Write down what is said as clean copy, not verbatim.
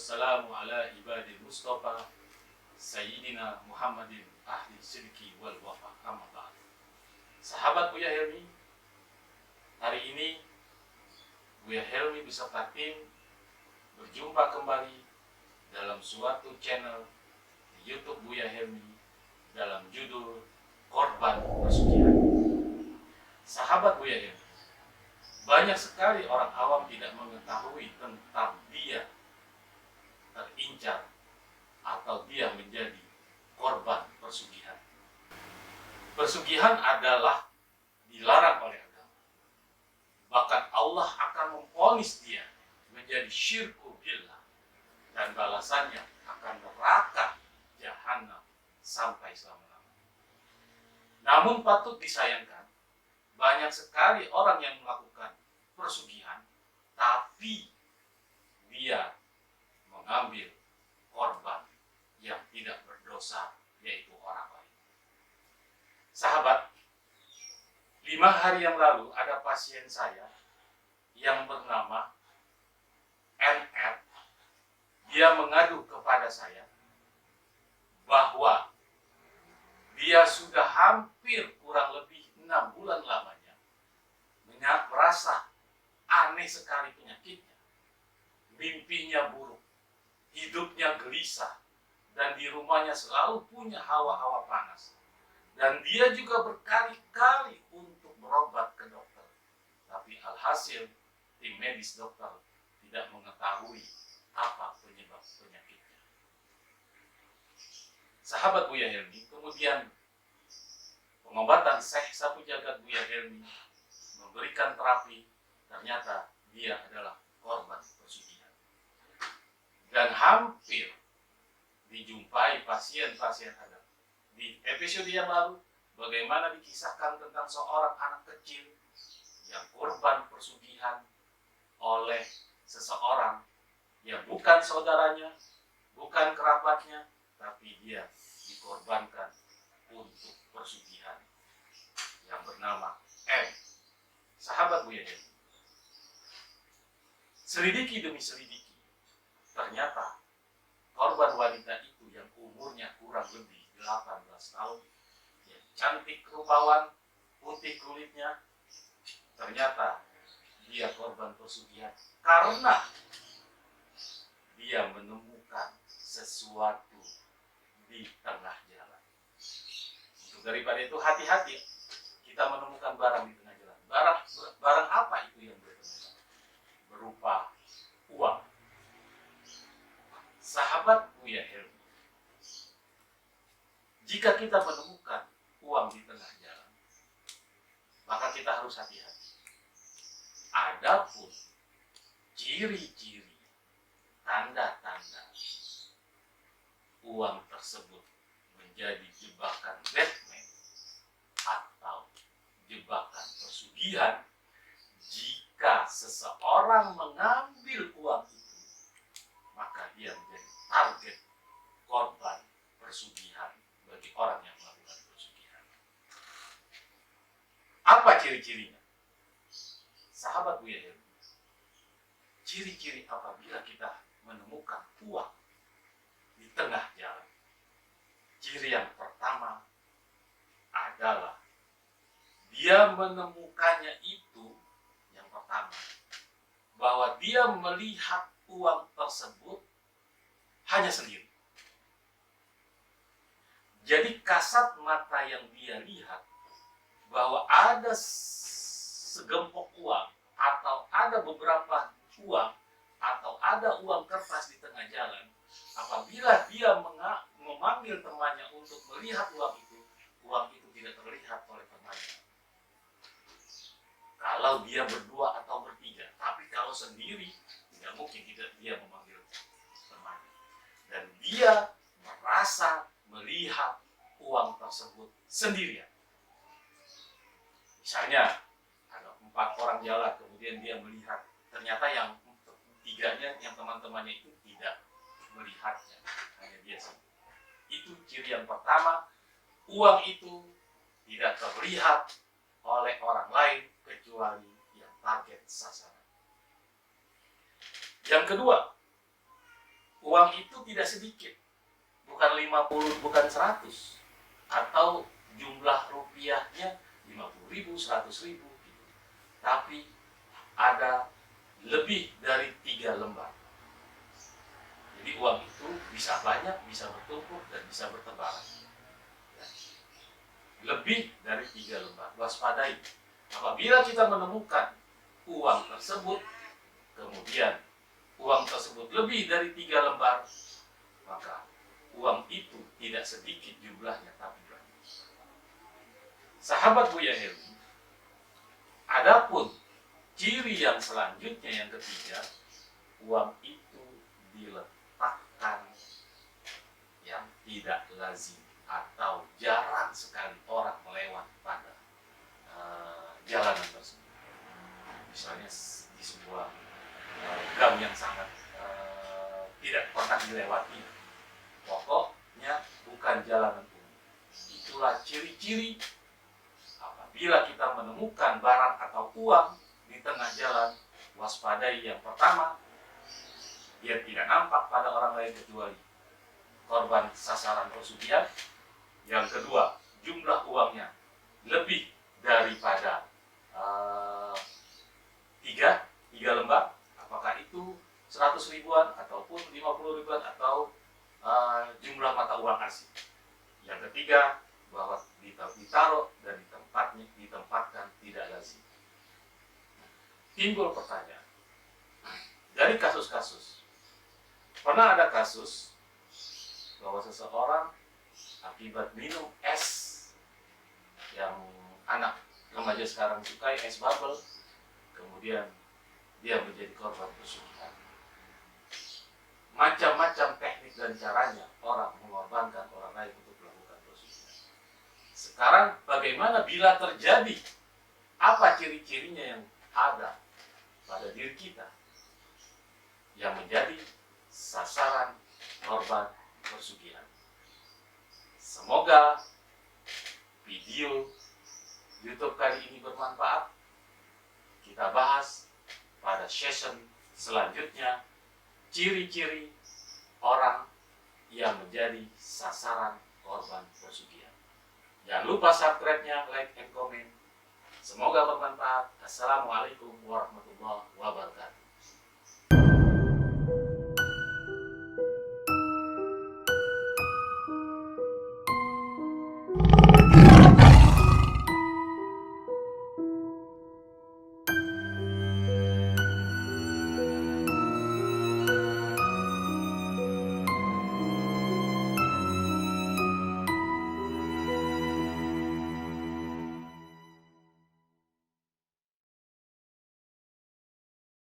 wassalamu ala ibadil mustafa Sayyidina Muhammadin ahli sidqi wal wafa. Amma ba'd. Sahabat Buya Helmi, hari ini Buya Helmi beserta tim berjumpa kembali dalam suatu channel di YouTube Buya Helmi dalam judul Korban Pesugihan. Sahabat Buya Helmi, banyak sekali orang awam tidak mengetahui tentang dia terincar atau dia menjadi korban pesugihan. Pesugihan adalah dilarang oleh agama. Bahkan Allah akan memvonis dia menjadi syirku billah, dan balasannya akan neraka jahanam sampai selama-lamanya. Namun patut disayangkan, banyak sekali orang yang melakukan pesugihan, tapi dia mengambil korban yang tidak berdosa, yaitu orang lain. Sahabat, 5 hari yang lalu ada pasien saya yang bernama NR. Dia mengadu kepada saya bahwa dia sudah hampir kurang lebih 6 bulan lamanya merasa aneh sekali penyakitnya, mimpinya buruk, hidupnya gelisah, dan di rumahnya selalu punya hawa-hawa panas. Dan dia juga berkali-kali untuk berobat ke dokter, tapi alhasil tim medis dokter tidak mengetahui apa penyebab penyakitnya. Sahabat Buya Helmi, kemudian pengobatan Syekh Sapu Jagat Buya Helmi memberikan terapi, ternyata dia adalah korban pesugihan. Dan hampir dijumpai pasien-pasien ada. Di episode yang lalu, bagaimana dikisahkan tentang seorang anak kecil yang korban pesugihan oleh seseorang yang bukan saudaranya, bukan kerabatnya, tapi dia dikorbankan untuk pesugihan yang bernama M. Sahabat Buya Helmi, selidiki demi selidiki, ternyata korban wanita itu yang umurnya kurang lebih 18 tahun, yang cantik rupawan, putih kulitnya, ternyata dia korban pesugihan karena dia menemukan sesuatu di tengah jalan. Untuk daripada itu, hati-hati kita menemukan barang di tengah jalan. Barang apa itu yang ditemukan? Berupa uang. Sahabat Buya Helmi, jika kita menemukan uang di tengah jalan, maka kita harus hati-hati. Adapun ciri-ciri, tanda-tanda uang tersebut menjadi jebakan Batman atau jebakan pesugihan, jika seseorang mengambil uang itu, maka dia menjadi target korban pesugihan bagi orang yang melakukan pesugihan. Apa ciri-cirinya? Sahabat Buya Helmi, ciri-ciri apabila kita menemukan uang di tengah jalan. Ciri yang pertama adalah dia menemukannya itu, yang pertama, bahwa dia melihat uang tersebut hanya sendiri. Jadi kasat mata yang dia lihat bahwa ada segempok uang atau ada beberapa uang atau ada uang kertas di tengah jalan, apabila dia memanggil temannya untuk melihat uang itu tidak terlihat oleh temannya. Kalau dia berdua atau bertiga, tapi kalau sendiri tidak mungkin dia memanggil temannya. Dan dia merasa melihat uang tersebut sendirian. Misalnya ada 4 orang jalan, kemudian dia melihat, ternyata yang 3-nya, yang teman-temannya itu tidak melihatnya, hanya dia sendiri. Itu ciri yang pertama, uang itu tidak terlihat oleh orang lain kecuali yang target sasaran. Yang kedua, uang itu tidak sedikit, bukan 50, bukan 100, atau jumlah rupiahnya 50.000, 100.000 gitu. Tapi ada lebih dari 3 lembar. Jadi uang itu bisa banyak, bisa bertumpuk, dan bisa bertebaran. Lebih dari 3 lembar. Waspadai. Apabila kita menemukan uang tersebut, kemudian uang tersebut lebih dari 3 lembar, maka uang itu tidak sedikit jumlahnya, tapi banyak. Sahabat Buya Helmi, adapun ciri yang selanjutnya, yang ketiga, uang itu diletakkan yang tidak lazim atau jarang sekali orang melewat pada jalanan tersebut. Misalnya di sebuah gang yang sangat tidak pernah dilewati, pokoknya bukan jalanan umum. Itulah ciri-ciri apabila kita menemukan barang atau uang di tengah jalan. Waspadai. Yang pertama, dia tidak nampak pada orang lain kecuali korban sasaran persugihan. Yang kedua, jumlah uangnya lebih daripada 3 lembar, apakah itu 100 ribuan ataupun 50 ribuan atau jumlah mata uang asing. Yang ketiga, bahwa ditaruh dan ditempatkan tidak lazim. Timbul pertanyaan, dari kasus-kasus, pernah ada kasus bahwa seseorang akibat minum es yang anak remaja sekarang sukai, es bubble, kemudian dia menjadi korban pesugihan. Macam-macam teknik dan caranya orang mengorbankan orang lain untuk melakukan pesugihan. Sekarang bagaimana bila terjadi? Apa ciri-cirinya yang ada pada diri kita yang menjadi sasaran korban pesugihan? Semoga video YouTube kali ini bermanfaat. Kita bahas pada session selanjutnya ciri-ciri orang yang menjadi sasaran korban pesugihan. Jangan lupa subscribe-nya, like and comment. Semoga bermanfaat. Assalamualaikum warahmatullahi wabarakatuh.